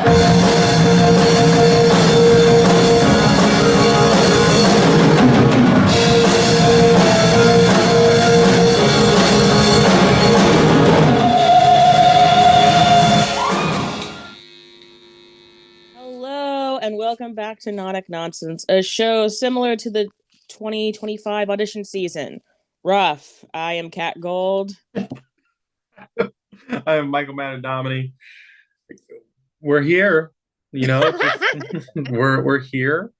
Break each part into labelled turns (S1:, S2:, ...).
S1: Hello and welcome back to Nautic Nonsense, a show similar to the 2025 audition season. Rough. I am Cat Gold.
S2: I'm Michael Materdomini. We're here, we're here.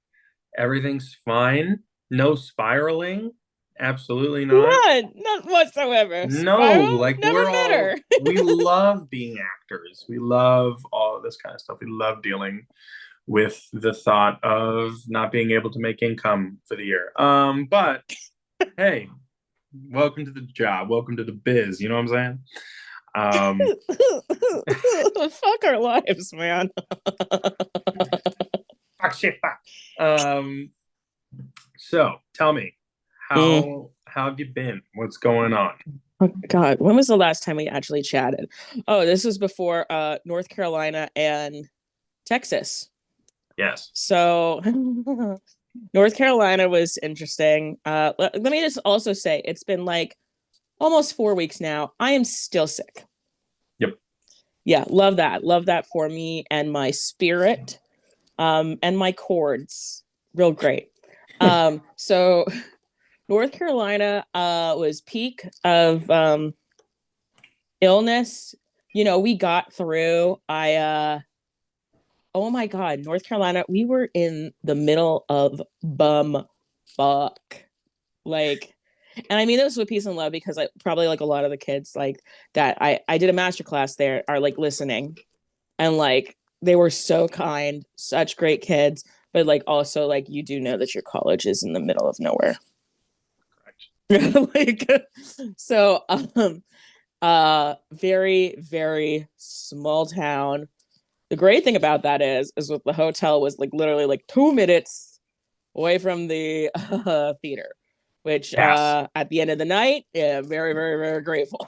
S2: Everything's fine. No spiraling. Absolutely not.
S1: Not whatsoever.
S2: No,
S1: Spiral?
S2: like
S1: Never met her.
S2: we love being actors. We love all of this kind of stuff. We love dealing with the thought of not being able to make income for the year. But hey, welcome to the job. Welcome to the biz. You know what I'm saying?
S1: Fuck our lives, man.
S2: Fuck shit, fuck. So tell me, how have you been? What's going on?
S1: Oh God, when was the last time we actually chatted? Oh, this was before North Carolina and Texas.
S2: Yes.
S1: So North Carolina was interesting. Let me just also say it's been like almost 4 weeks now. I am still sick.
S2: Yep.
S1: Yeah, love that. Love that for me and my spirit, and my cords. Real great. So North Carolina was peak of illness. We got through. Oh my God, North Carolina, we were in the middle of bum fuck. Like, and I mean this with peace and love because probably like a lot of the kids like that I did a masterclass there are like listening, and like they were so kind, such great kids, but like also like you do know that your college is in the middle of nowhere. Like, so very, very small town. The great thing about that is with the hotel was like literally like 2 minutes away from the theater, which
S2: Yes.
S1: at the end of the night, yeah, very, very, very grateful.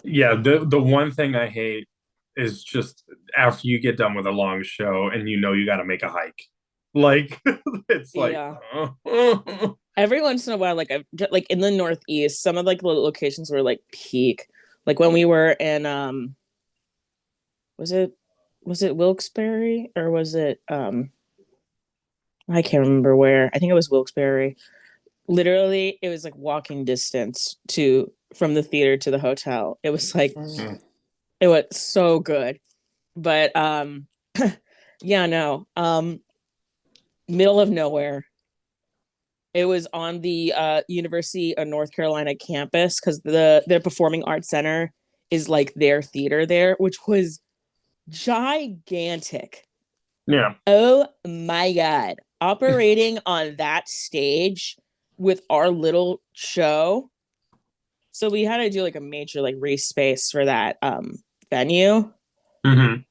S2: Yeah, the one thing I hate is just after you get done with a long show and you got to make a hike. Like it's like
S1: Yeah. Every once in a while, like in the Northeast, some of like the locations were like peak. Like when we were in was it Wilkes-Barre or was it I can't remember where. I think it was Wilkes-Barre. Literally, it was like walking distance to from the theater to the hotel. It was like it was so good. But yeah, no. Middle of nowhere. It was on the University of North Carolina campus because their Performing Arts Center is like their theater there, which was gigantic.
S2: Yeah.
S1: Oh my God. Operating on that stage with our little show. So we had to do like a major like race space for that venue.
S2: Mm-hmm.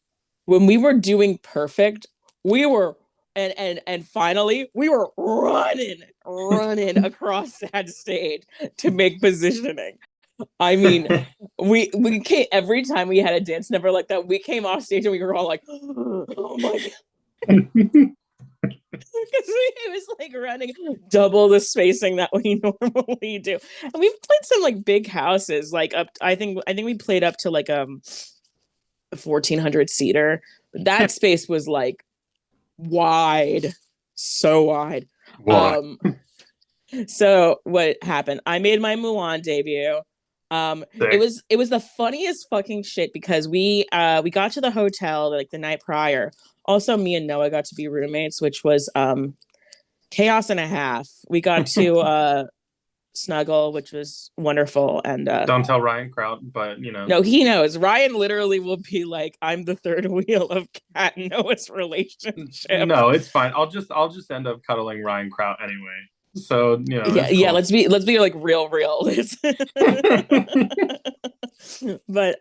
S1: When we were doing perfect, we were and finally we were running across that stage to make positioning. I mean, we came every time we had a dance number like that, we came off stage and we were all like, oh my God. Because it was like running double the spacing that we normally do. And we've played some like big houses, like up I think we played up to like a 1,400 seater. That space was like wide, so wide.
S2: What?
S1: So what happened? I made my Mulan debut. It was the funniest fucking shit because we got to the hotel like the night prior. Also, me and Noah got to be roommates, which was chaos and a half. We got to snuggle, which was wonderful. And
S2: Don't tell Ryan Kraut, but you know.
S1: no, he knows. Ryan literally will be like, I'm the third wheel of Cat and Noah's relationship.
S2: No, it's fine. I'll just end up cuddling Ryan Kraut anyway. So,
S1: Yeah,
S2: it's
S1: yeah,
S2: cool.
S1: let's be like real. But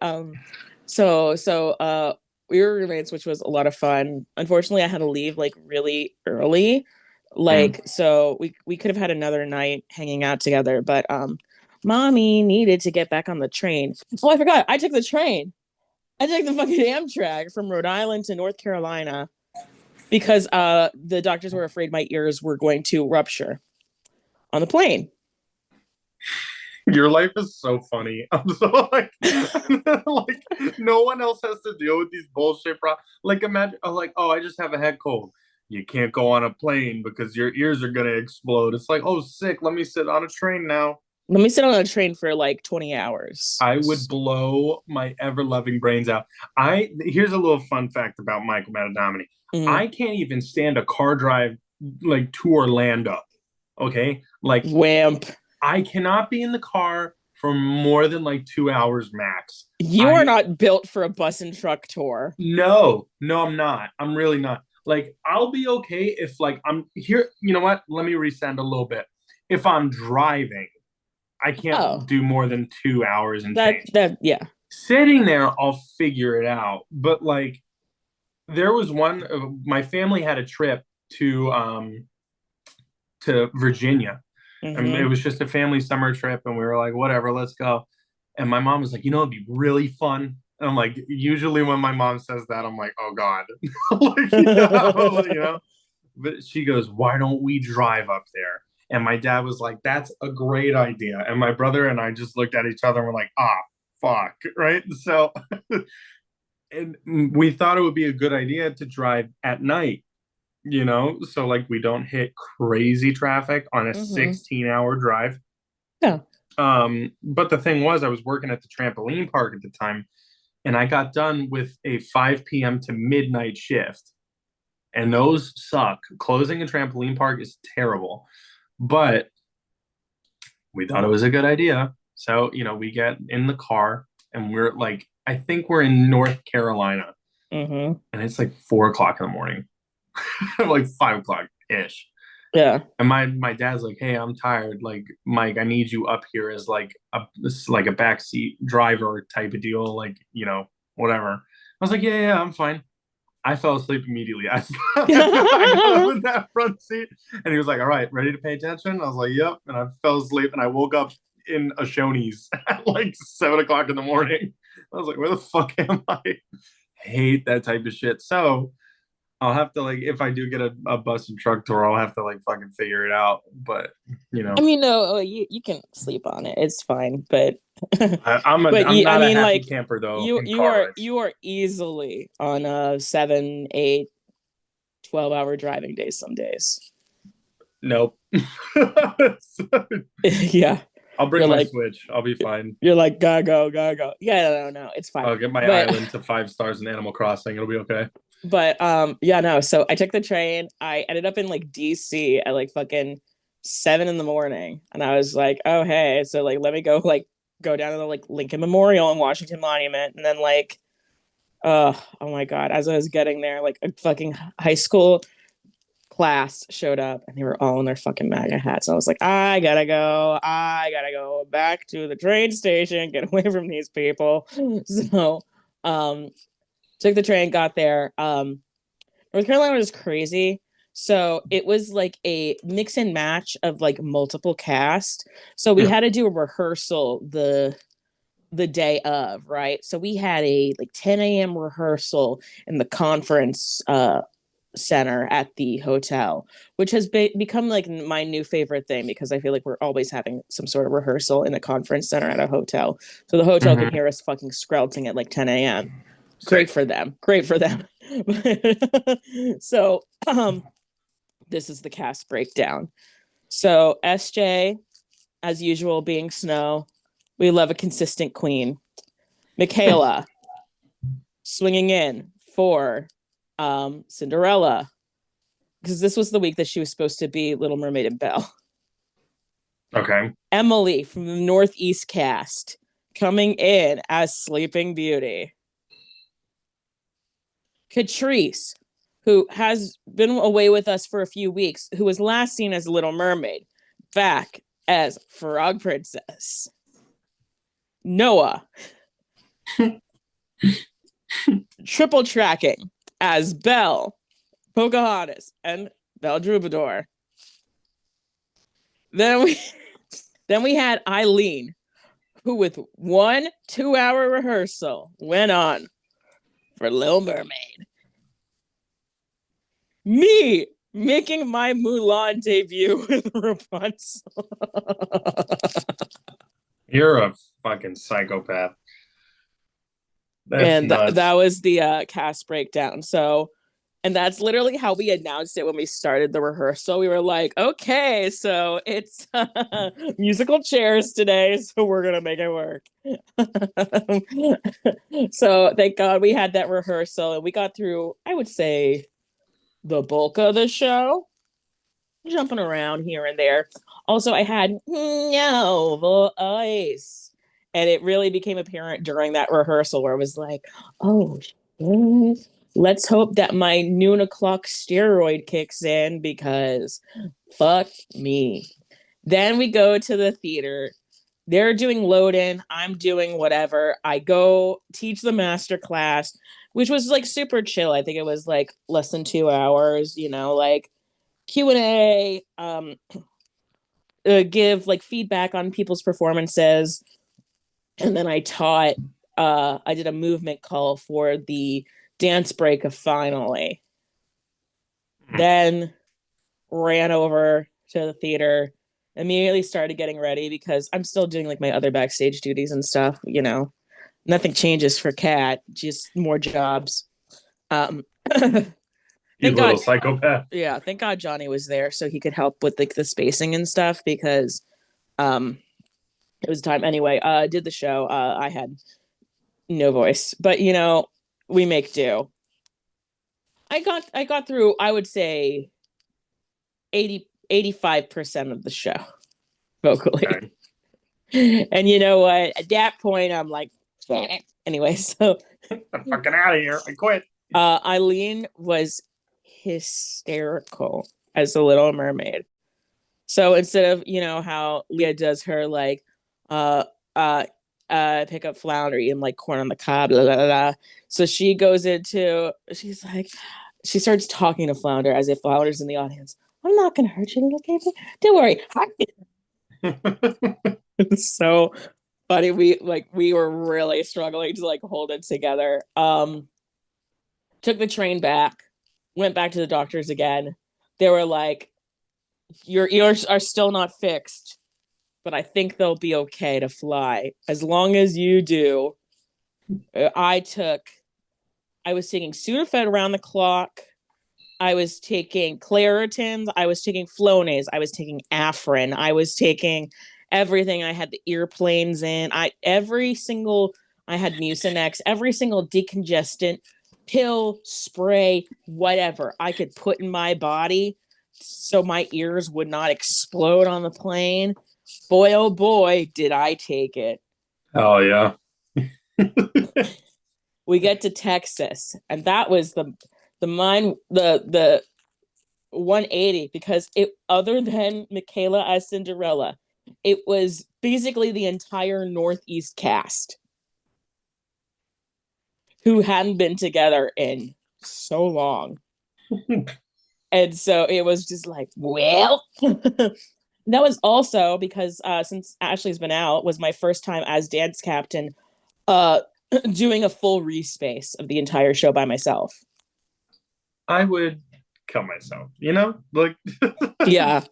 S1: so we were roommates, which was a lot of fun. Unfortunately, I had to leave like really early. Like so we could have had another night hanging out together, but mommy needed to get back on the train. Oh, I forgot. I took the train. I took the fucking Amtrak from Rhode Island to North Carolina because the doctors were afraid my ears were going to rupture on the plane.
S2: Your life is so funny. I'm so like no one else has to deal with these bullshit Like imagine, like, oh, I just have a head cold. You can't go on a plane because your ears are gonna explode. It's like, oh, sick. Let me sit on a train now.
S1: Let me sit on a train for like 20 hours.
S2: I would blow my ever loving brains out. I Here's a little fun fact about Michael Materdomini.
S1: Mm.
S2: I can't even stand a car drive like to Orlando. Okay, like
S1: Wimp.
S2: I cannot be in the car for more than like 2 hours max.
S1: You are
S2: I
S1: not built for a bus and truck tour.
S2: no, I'm not. I'm really not. Like I'll be okay if like I'm here. You know what? Let me resend a little bit. If I'm driving, I can't
S1: Oh,
S2: do more than 2 hours and change.
S1: yeah.
S2: Sitting there, I'll figure it out. But like there was one, my family had a trip to Virginia. And it
S1: Mm-hmm.
S2: was just a family summer trip, and we were like, whatever, let's go. And my mom was like, it'd be really fun. And I'm like, usually when my mom says that, I'm like, oh God. Like, But she goes, why don't we drive up there? And my dad was like, that's a great idea. And my brother and I just looked at each other and we're like, ah, fuck. Right. So, and we thought it would be a good idea to drive at night, so like we don't hit crazy traffic on a
S1: Mm-hmm.
S2: 16-hour drive.
S1: Yeah.
S2: But the thing was, I was working at the trampoline park at the time, and I got done with a 5 p.m. to midnight shift, and those suck. Closing a trampoline park is terrible, but we thought it was a good idea. So, we get in the car and we're like, I think we're in North Carolina,
S1: Mm-hmm.
S2: and it's like 4 o'clock in the morning, like 5 o'clock ish.
S1: Yeah.
S2: And my dad's like, "Hey, I'm tired. Like, Mike, I need you up here as like a backseat driver type of deal. Like, whatever." I was like, "Yeah, yeah, I'm fine." I fell asleep immediately. I got up in that front seat, and he was like, "All right, ready to pay attention?" I was like, "Yep." And I fell asleep, and I woke up in a Shoney's at like 7 o'clock in the morning. I was like, "Where the fuck am I?" Hate that type of shit. So I'll have to like if I do get a bus and truck tour, I'll have to like fucking figure it out. But
S1: I mean, no, you can sleep on it. It's fine, but
S2: I'm
S1: I
S2: not a
S1: mean,
S2: happy
S1: like
S2: camper though
S1: you
S2: in
S1: you
S2: car
S1: are
S2: rides.
S1: you are easily on a 7, 8, 12 hour driving days some days.
S2: Nope.
S1: Yeah.
S2: I'll bring
S1: You're
S2: my
S1: like
S2: Switch. I'll be fine.
S1: you're like gotta go, gotta go. Yeah, no, no, it's fine.
S2: I'll get my
S1: But
S2: island to 5 stars in Animal Crossing. It'll be okay.
S1: yeah, no. So I took the train. I ended up in like DC at like fucking 7 in the morning. And I was like, oh hey, so like let me go down to the like Lincoln Memorial and Washington Monument. And then like oh my God, as I was getting there, like a fucking high school class showed up and they were all in their fucking MAGA hats. And I was like, I gotta go back to the train station, get away from these people. So um took the train, got there. North Carolina was crazy. So it was like a mix and match of like multiple cast. So we
S2: Hmm.
S1: had to do a rehearsal the day of, right? So we had a like 10 a.m. rehearsal in the conference center at the hotel, which has become like my new favorite thing because I feel like we're always having some sort of rehearsal in a conference center at a hotel. So the hotel can
S2: Mm-hmm.
S1: hear us fucking skrelting at like 10 a.m. Great
S2: Sick.
S1: for them. Great for them. So this is the cast breakdown. So SJ, as usual, being Snow, we love a consistent queen. Michaela, swinging in for Cinderella, because this was the week that she was supposed to be Little Mermaid and Belle.
S2: Okay.
S1: Emily from the Northeast cast coming in as Sleeping Beauty. Catrice, who has been away with us for a few weeks, who was last seen as Little Mermaid, back as Frog Princess. Noah, triple tracking as Belle, Pocahontas, and Belle Troubadour. Then we then we had Eileen, who with 1 2 hour rehearsal went on for Little Mermaid. Me making my Mulan debut with Rapunzel.
S2: You're a fucking psychopath. That's
S1: And that
S2: nuts.
S1: was the cast breakdown. So, and that's literally how we announced it when we started the rehearsal. We were like, okay, so it's musical chairs today, so we're gonna make it work. So thank God we had that rehearsal and we got through, I would say, the bulk of the show, jumping around here and there. Also, I had no voice. And it really became apparent during that rehearsal where I was like, oh, shit. Let's hope that my noon o'clock steroid kicks in because fuck me. Then we go to the theater. They're doing load in. I'm doing whatever. I go teach the master class, which was like super chill. I think it was like less than 2 hours, like Q&A, give like feedback on people's performances. And then I did a movement call for the dance break of Finally. Then ran over to the theater, immediately started getting ready because I'm still doing like my other backstage duties and stuff. Nothing changes for Kat, just more jobs. Um,
S2: You
S1: thank
S2: little
S1: God,
S2: psychopath.
S1: yeah, thank God Johnny was there so he could help with like the spacing and stuff because um it was time anyway. Did the show. I had no voice, but we make do. I got through, I would say 85% of the show vocally.
S2: Okay.
S1: And you know what? At that point, I'm like, anyway. So
S2: I'm fucking out of here. I quit.
S1: Eileen was hysterical as the Little Mermaid. So instead of how Leah does her like uh uh pick up flounder and like corn on the cob, blah, blah, blah. So she's like, she starts talking to Flounder as if Flounder's in the audience. I'm not gonna hurt you, little caper. Don't worry. It's so funny. We were really struggling to like hold it together. Took the train back, went back to the doctors again. They were like, your ears are still not fixed, but I think they'll be okay to fly as long as you do. I was taking Sudafed around the clock. I was taking Claritins. I was taking Flonase. I was taking Afrin. I was taking everything. I had the earplanes in. I had Mucinex. Every single decongestant, pill, spray, whatever I could put in my body so my ears would not explode on the plane. Boy, oh boy, did I take it.
S2: Oh yeah.
S1: We get to Texas, and that was the 180 because it other than Michaela as Cinderella, it was basically the entire Northeast cast who hadn't been together in so long. And so it was just like, well, that was also because since Ashley's been out, was my first time as dance captain, uh, doing a full respace of the entire show by myself.
S2: I would kill myself, you know? Like
S1: Yeah.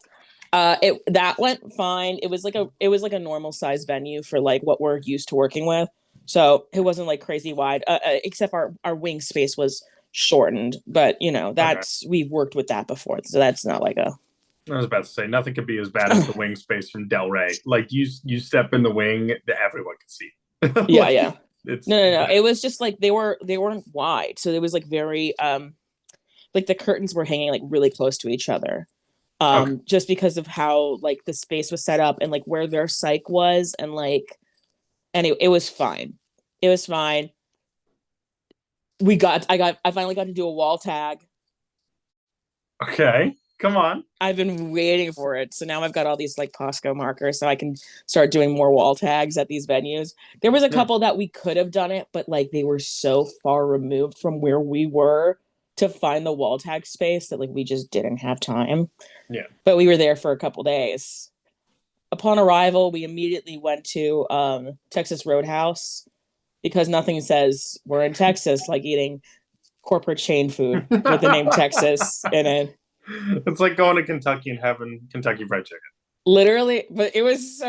S1: It that went fine. It was like a normal size venue for like what we're used to working with. So it wasn't like crazy wide, except our wing space was shortened. But
S2: okay.
S1: we've worked with that before, so that's not like a
S2: I was about to say nothing could be as bad as the wing space from Del Rey. Like you step in the wing that everyone can see.
S1: yeah,
S2: Like
S1: yeah.
S2: it's
S1: No.
S2: bad.
S1: It was just like they weren't wide, so it was like very like the curtains were hanging like really close to each other.
S2: Okay.
S1: Just because of how like the space was set up and like where their psych was and like anyway, it was fine. It was fine. I finally got to do a wall tag.
S2: Okay. Come on.
S1: I've been waiting for it. So now I've got all these like Costco markers so I can start doing more wall tags at these venues. There was a
S2: Yeah.
S1: couple that we could have done it, but like they were so far removed from where we were to find the wall tag space that like we just didn't have time.
S2: Yeah.
S1: But we were there for a couple days. Upon arrival, we immediately went to Texas Roadhouse. because nothing says we're in Texas like eating corporate chain food with the name Texas in it.
S2: It's like going to Kentucky and having Kentucky Fried Chicken.
S1: Literally, but it was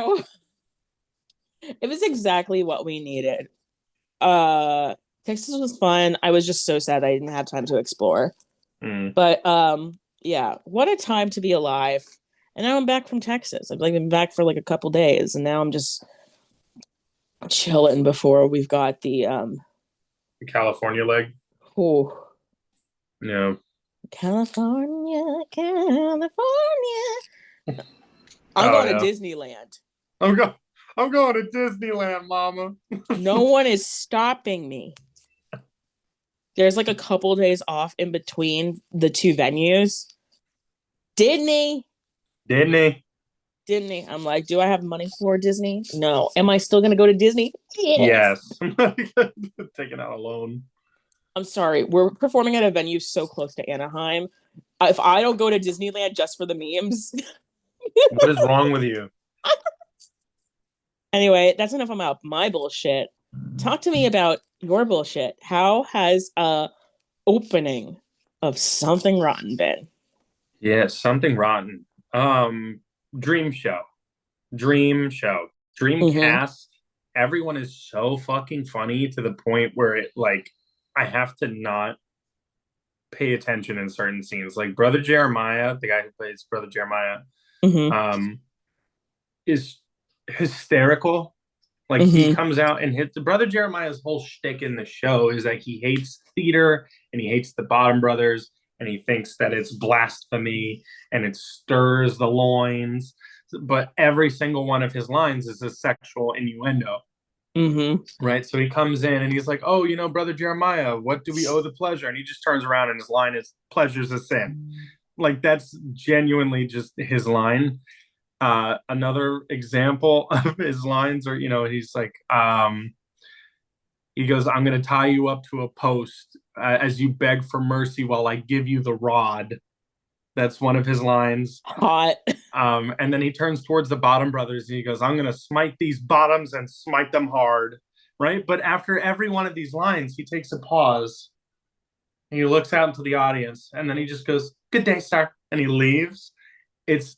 S1: exactly what we needed. Uh Texas was fun. I was just so sad I didn't have time to explore.
S2: Mm.
S1: But yeah, what a time to be alive. And now I'm back from Texas. I've like been back for like a couple days and now I'm just chilling before we've got
S2: The California leg.
S1: oh,
S2: No.
S1: California, California. I'm
S2: Oh
S1: going to
S2: yeah.
S1: Disneyland.
S2: I'm going. I'm going to Disneyland, Mama.
S1: No one is stopping me. There's like a couple days off in between the two venues. Disney.
S2: Disney.
S1: Disney. I'm like, do I have money for Disney? No. Am I still gonna go to Disney? Yes.
S2: Yes. Taking out a loan.
S1: I'm sorry. We're performing at a venue so close to Anaheim. If I don't go to Disneyland just for the memes.
S2: What is wrong with you?
S1: Anyway, that's enough about my bullshit. Talk to me about your bullshit. How has opening of Something Rotten been?
S2: Yeah, something rotten. Dream show. Dream show. Dream
S1: Mm-hmm.
S2: cast. Everyone is so fucking funny to the point where it like I have to not pay attention in certain scenes. Like Brother Jeremiah, the guy who plays Brother Jeremiah,
S1: Mm-hmm.
S2: um, is hysterical. Like he
S1: Mm-hmm.
S2: comes out and hits the Brother Jeremiah's whole shtick in the show is that he hates theater and he hates the Bottom Brothers and he thinks that it's blasphemy and it stirs the loins. But every single one of his lines is a sexual innuendo.
S1: Mm-hmm.
S2: Right. So he comes in and he's like, oh, Brother Jeremiah, what do we owe the pleasure? And he just turns around and his line is pleasure's a sin. Like that's genuinely just his line. Another example of his lines are, he's like, he goes, I'm going to tie you up to a post as you beg for mercy while I give you the rod. That's one of his lines.
S1: Hot.
S2: And then he turns towards the Bottom Brothers and he goes, I'm going to smite these bottoms and smite them hard. Right. But after every one of these lines, he takes a pause and he looks out into the audience and then he just goes, good day, sir. And he leaves. It's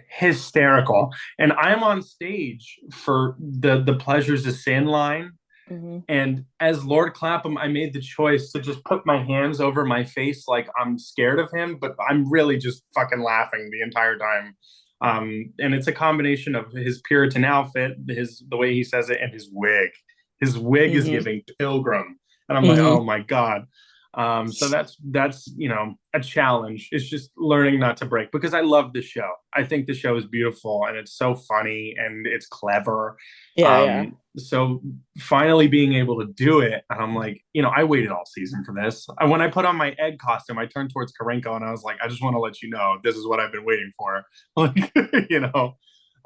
S2: hysterical. And I'm on stage for the Pleasures of Sin line.
S1: Mm-hmm.
S2: And as Lord Clapham, I made the choice to just put my hands over my face like I'm scared of him, but I'm really just fucking laughing the entire time. And it's a combination of his Puritan outfit, the way he says it, and his wig. His wig is
S1: Mm-hmm.
S2: giving pilgrim. And I'm like, oh
S1: Mm-hmm.
S2: my God. So that's a challenge. It's just learning not to break because I love the show. I think the show is beautiful and it's so funny and it's clever.
S1: Yeah, yeah.
S2: So finally being able to do it, and I'm like, I waited all season for this. When I put on my egg costume, I turned towards Karenko and I was like, I just want to let you know this is what I've been waiting for. Like,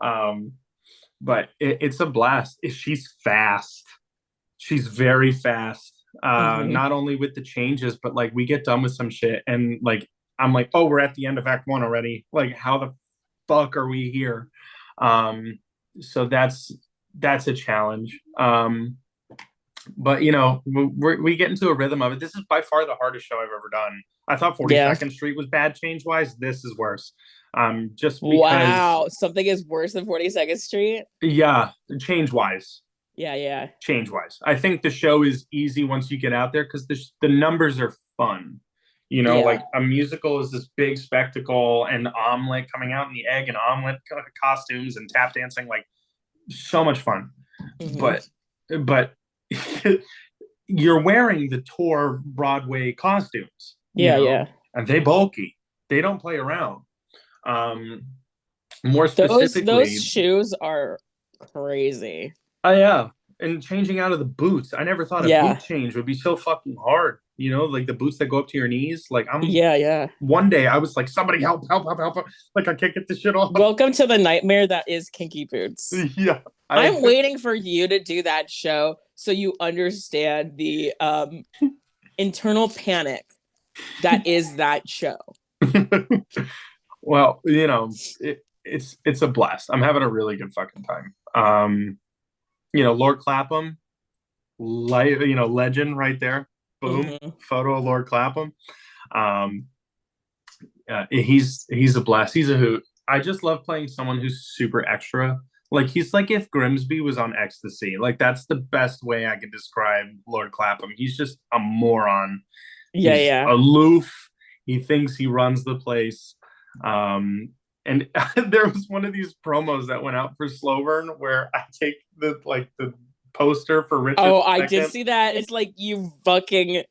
S2: um, but it's a blast. She's fast. She's very fast.
S1: Mm-hmm.
S2: Not only with the changes, but like we get done with some shit, and like I'm like, oh, we're at the end of Act 1 already. Like, how the fuck are we here? So that's a challenge. But we get into a rhythm of it. This is by far the hardest show I've ever done. I thought
S1: Yeah.
S2: 42nd Street was bad change wise. This is worse. Just because,
S1: Wow. Something is worse than 42nd Street.
S2: yeah,
S1: Yeah, yeah.
S2: change wise. I think the show is easy once you get out there because the numbers are fun.
S1: Yeah.
S2: Like a musical is this big spectacle and omelet coming out in the egg and omelet costumes and tap dancing, like so much fun.
S1: Mm-hmm.
S2: But you're wearing the tour Broadway costumes,
S1: Yeah, yeah.
S2: and they bulky. They don't play around. More
S1: Those
S2: specifically,
S1: shoes are crazy.
S2: oh yeah, and changing out of the boots. I never thought a boot
S1: Yeah.
S2: change would be so fucking hard. Like the boots that go up to your knees. Like
S1: Yeah, yeah.
S2: one day I was like, somebody help, help, help, help. Like I can't get this shit off.
S1: Welcome to the nightmare that is kinky boots.
S2: Yeah.
S1: I'm waiting for you to do that show so you understand the internal panic that is that show.
S2: Well, it's a blast. I'm having a really good fucking time. Lord Clapham, legend right there. Boom,
S1: Hmm.
S2: photo of Lord Clapham. Um, he's a blast. He's a hoot. I just love playing someone who's super extra. Like he's like if Grimsby was on ecstasy. Like that's the best way I could describe Lord Clapham. He's just a moron.
S1: Yeah,
S2: He's
S1: yeah.
S2: aloof. He thinks he runs the place. And there was one of these promos that went out for Slowburn where I take the poster for Richard
S1: Oh, I did
S2: II.
S1: see that. It's like you fucking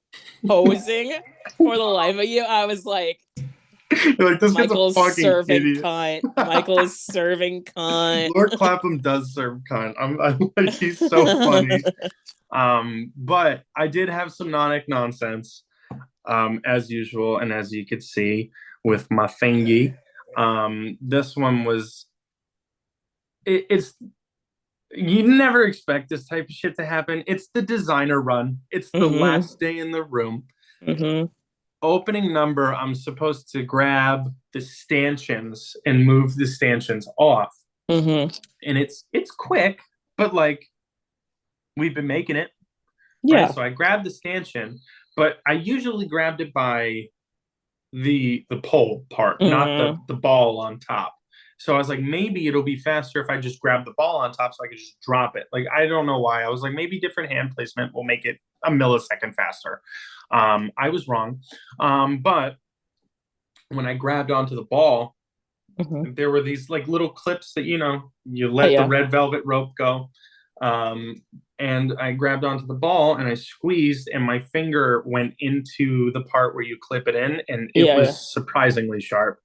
S1: posing for the life of you. I was like,
S2: Like this guy's a
S1: Michael's
S2: fucking
S1: serving
S2: idiot.
S1: cunt. Michael is serving cunt.
S2: Lord Clapham does serve cunt. I'm like he's so funny. But I did have some nonic nonsense, as usual, and as you could see with my thingy. This one was it's you never expect this type of shit to happen. It's the designer run. It's the
S1: Hmm.
S2: last day in the room.
S1: Hmm.
S2: Opening number, I'm supposed to grab the stanchions and move the stanchions off.
S1: Hmm.
S2: And it's quick, but like we've been making it, right?
S1: Yeah.
S2: So I grabbed the stanchion, but I usually grabbed it by the pole part, not the
S1: Hmm.
S2: the ball on top. So I was like, maybe it'll be faster if I just grab the ball on top so I could just drop it. Like I don't know why. I was like, maybe different hand placement will make it a millisecond faster. I was wrong. But when I grabbed onto the ball,
S1: Hmm.
S2: there were these like little clips that you
S1: Oh,
S2: let the
S1: yeah.
S2: red velvet rope go. Um, and I grabbed onto the ball and I squeezed, and my finger went into the part where you clip it in, and it
S1: Yeah, yeah.
S2: was surprisingly sharp,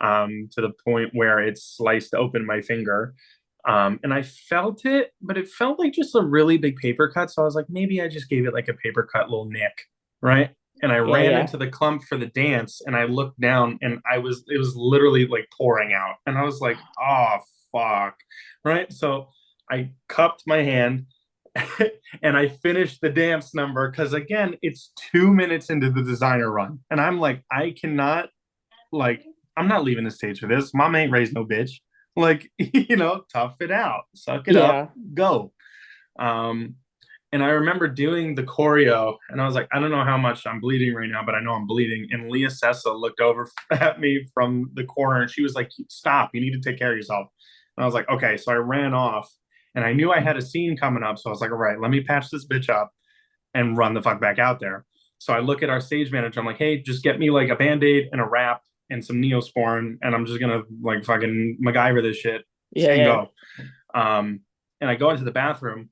S2: to the point where it sliced open my finger. And I felt it, but it felt like just a really big paper cut. So I was like, maybe I just gave it like a paper cut little nick, right? And I
S1: Yeah,
S2: ran
S1: yeah.
S2: into the clump for the dance, and I looked down, and it was literally like pouring out, and I was like, oh fuck, right? So I cupped my hand and I finished the dance number because again, it's 2 minutes into the designer run, and I'm like, I cannot like I'm not leaving the stage for this. Mom ain't raised no bitch. Like, tough it out, suck it up,
S1: Yeah.
S2: go. Um, and I remember doing the choreo, and I was like, I don't know how much I'm bleeding right now, but I know I'm bleeding. And Leah Sessa looked over at me from the corner, and she was like, "Stop! You need to take care of yourself." And I was like, "Okay." So I ran off, and I knew I had a scene coming up, so I was like, "All right, let me patch this bitch up and run the fuck back out there." So I look at our stage manager. I'm like, "Hey, just get me like a band-aid and a wrap and some Neosporin, and I'm just gonna like fucking MacGyver this shit
S1: Yeah,
S2: and
S1: yeah.
S2: go." And I go into the bathroom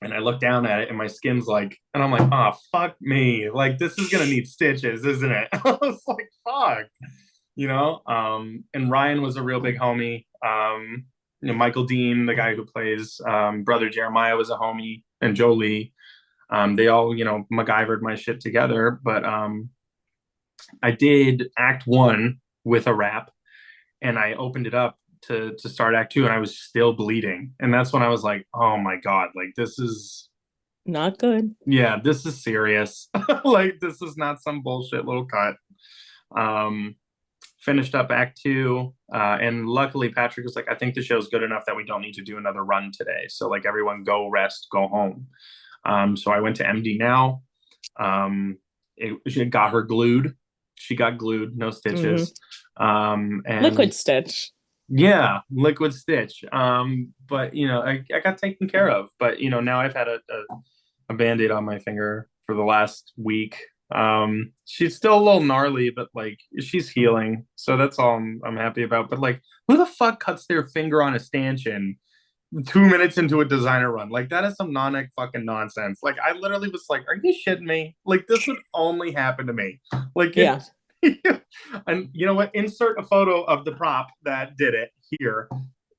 S2: and I look down at it and my skin's like, and I'm like, oh, fuck me. Like, this is going to need stitches, isn't it? I was like, fuck, and Ryan was a real big homie. Michael Dean, the guy who plays brother Jeremiah, was a homie, and Jolie. They all, MacGyvered my shit together. But I did act one with a rap, and I opened it up to start act two, and I was still bleeding. And that's when I was like, oh my God, like this is
S1: Not good.
S2: yeah, this is serious. Like this is not some bullshit little cut. Um Finished up act two, and luckily Patrick was like, I think the show's good enough that we don't need to do another run today. So like everyone go rest, go home. So I went to MD now. She got her glued. She got glued, no
S1: Hmm.
S2: stitches. And
S1: Liquid stitch.
S2: yeah, liquid stitch. But I got taken care of. But now I've had a band-aid on my finger for the last week. She's still a little gnarly, but like she's healing. So that's all I'm happy about. But like, who the fuck cuts their finger on a stanchion 2 minutes into a designer run? Like that is some nonic fucking nonsense. Like I literally was like, are you shitting me? Like this would only happen to me. Like
S1: Yeah.
S2: it and you know what? Insert a photo of the prop that did it here.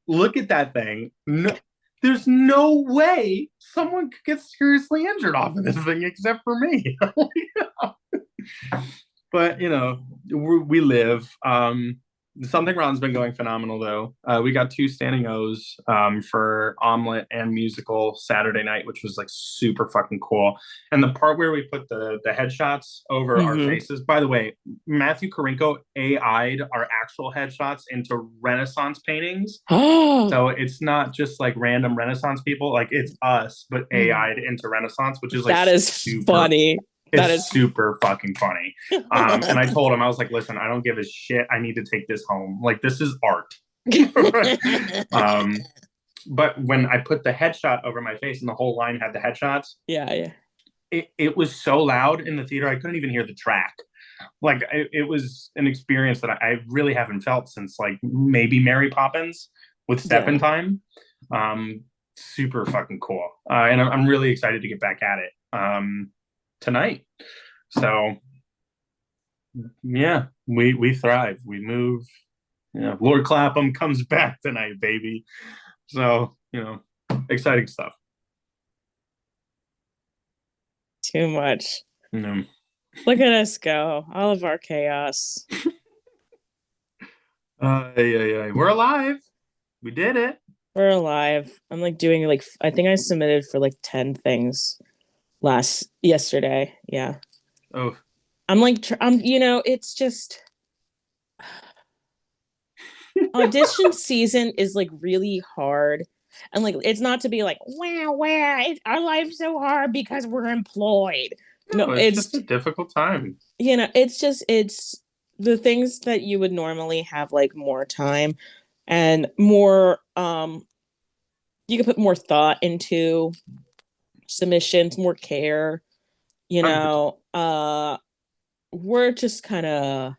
S2: Look at that thing. No, there's no way someone could get seriously injured off of this thing except for me. But we live. Something Ron's been going phenomenal though. We got two standing O's for omelet and musical Saturday night, which was like super fucking cool. And the part where we put the headshots over our
S1: Mm-hmm.
S2: faces. By the way, Matthew Karinko AI'd our actual headshots into Renaissance paintings.
S1: Oh,
S2: So it's not just like random Renaissance people, like it's us, but AI'd into Renaissance, which is like
S1: that is
S2: super,
S1: funny. That
S2: it's
S1: is.
S2: super fucking funny. And I told him, I was like, listen, I don't give a shit. I need to take this home. Like, this is art. um, but when I put the headshot over my face and the whole line had the headshots,
S1: Yeah, yeah.
S2: it was so loud in the theater, I couldn't even hear the track. Like, it was an experience that I really haven't felt since like maybe Mary Poppins with Step in
S1: Yeah.
S2: Time. Super fucking cool. And I'm really excited to get back at it tonight. So yeah, we thrive. We move. Yeah, Lord Clapham comes back tonight, baby. So exciting stuff.
S1: Too much.
S2: You know,
S1: Look at us go. All of our chaos.
S2: yeah. We're alive. We did it.
S1: We're alive. I'm like doing like I think I submitted for like 10 things yesterday. Yeah.
S2: Oh,
S1: I'm like I'm it's just audition season is like really hard. And like it's not to be like, wow, our life's so hard because we're employed. No,
S2: no, it's just a difficult time.
S1: it's the things that you would normally have like more time and more you can put more thought into submissions, more care, you
S2: 100%.
S1: know. We're just kind of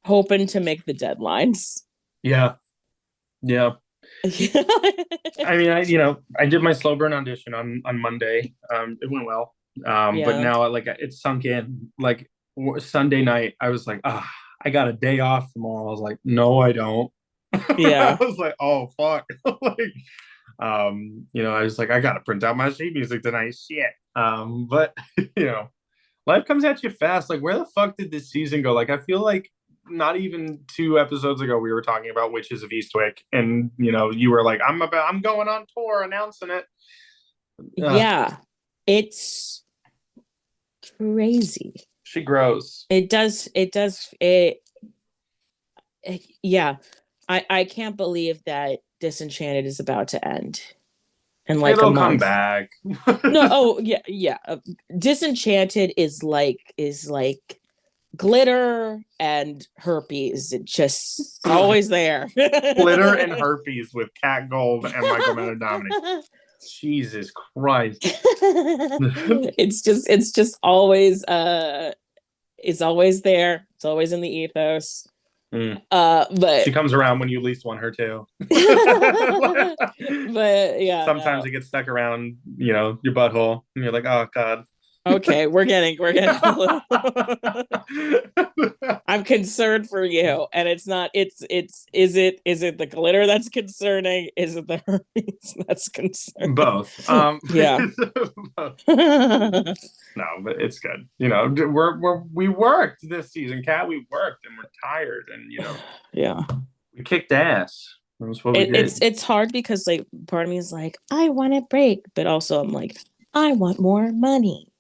S1: hoping to make the deadlines.
S2: Yeah, yeah. I mean, I did my slow burn audition on Monday. It went well. But
S1: Yeah.
S2: now like it sunk in. Like Sunday night, I was like, I got a day off tomorrow. I was like, no, I don't. I
S1: Yeah.
S2: was like, oh fuck. Like, I was like, I gotta print out my sheet music tonight. Shit. But you know, life comes at you fast. Like, where the fuck did this season go? Like, I feel like not even 2 episodes ago we were talking about Witches of Eastwick, and you were like, I'm going on tour announcing it. Ugh,
S1: Yeah. It's crazy.
S2: she grows.
S1: It yeah. I can't believe that Disenchanted is about to end in like a
S2: It'll come
S1: month.
S2: back.
S1: No, oh yeah, yeah. Disenchanted is like glitter and herpes. It just always there.
S2: Glitter and herpes with Cat Gold and Michael Materdomini. Jesus Christ.
S1: it's just always it's always there. It's always in the ethos.
S2: Mm.
S1: But
S2: She comes around when you least want her to.
S1: but yeah,
S2: Sometimes
S1: no.
S2: it gets stuck around, your butthole, and you're like, oh god.
S1: Okay, we're getting a little I'm concerned for you. And it's not it's is it the glitter that's concerning? Is it the herpes that's concerning?
S2: Both.
S1: Yeah.
S2: Both. No, but it's good. We worked this season, Cat. We worked and we're tired, and
S1: Yeah.
S2: we kicked ass. That's what we
S1: It,
S2: did.
S1: it's hard because like part of me is like, I want a break, but also I'm like, I want more money.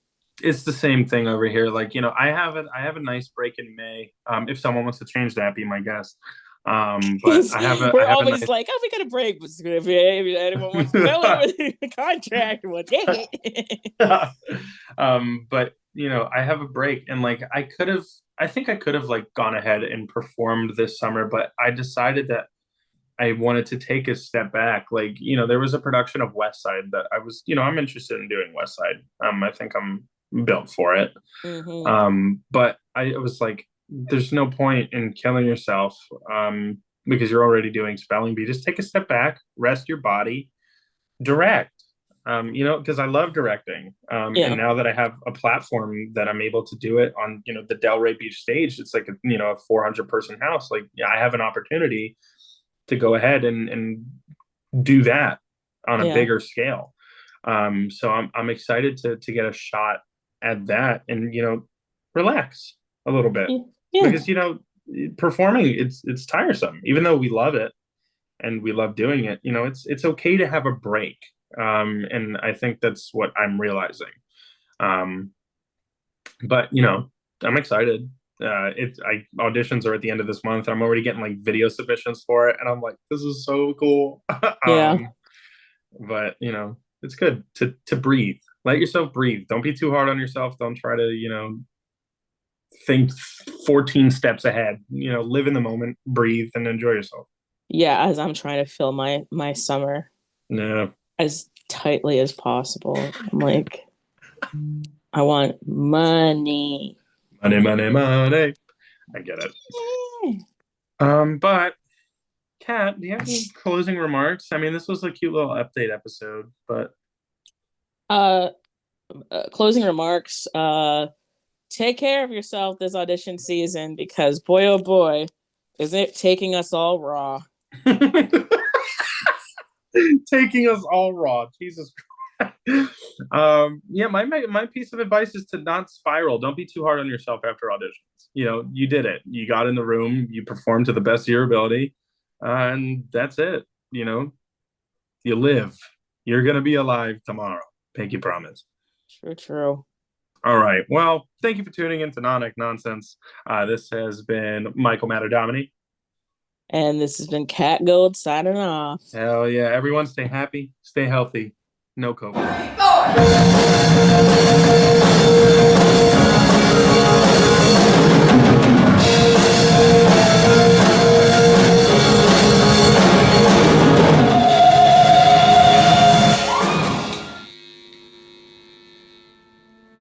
S2: It's the same thing over here. Like, I have a nice break in May. If someone wants to change that, be my guest. But I have a I
S1: We're
S2: have a
S1: always
S2: nice
S1: like, oh, we got a break. But if anyone wants to fill it with a contract, well, take it.
S2: but I have a break, and like I think I could have like gone ahead and performed this summer, but I decided that I wanted to take a step back. Like, there was a production of West Side that I'm interested in doing West Side. I think I'm built for it.
S1: Mm-hmm.
S2: But I was like, there's no point in killing yourself because you're already doing spelling bee. Just take a step back, rest your body, direct. Because I love directing. And
S1: Yeah.
S2: now that I have a platform that I'm able to do it on, the Delray Beach stage, it's like a 400 person house. Like, yeah, I have an opportunity to go ahead and do that on a
S1: Yeah.
S2: bigger scale. So I'm excited to get a shot at that and relax a little bit
S1: Yeah.
S2: because performing, it's tiresome, even though we love it and we love doing it. It's okay to have a break. And I think that's what I'm realizing. Um, but I'm excited. Auditions are at the end of this month. I'm already getting like video submissions for it, and I'm like, this is so cool.
S1: Yeah.
S2: But it's good to breathe. Let yourself breathe. Don't be too hard on yourself. Don't try to think 14 steps ahead. Live in the moment, breathe, and enjoy yourself.
S1: Yeah, as I'm trying to fill my summer
S2: Yeah.
S1: as tightly as possible. I'm like, I want money.
S2: Money, money, money. I get it. But Kat, do you have any closing remarks? I mean, this was a cute little update episode, but
S1: Uh, Closing remarks. Take care of yourself this audition season because boy oh boy, is it taking us all raw.
S2: taking us all raw. Jesus Christ. Yeah, my piece of advice is to not spiral. Don't be too hard on yourself after auditions. You did it. You got in the room, you performed to the best of your ability, and that's it. You live. You're gonna be alive tomorrow. Pinky promise.
S1: True, true.
S2: All right. Well, thank you for tuning in to Nonic Nonsense. This has been Michael Materdomini.
S1: And this has been Cat Gold signing off.
S2: Hell yeah. Everyone stay happy, stay healthy. No COVID.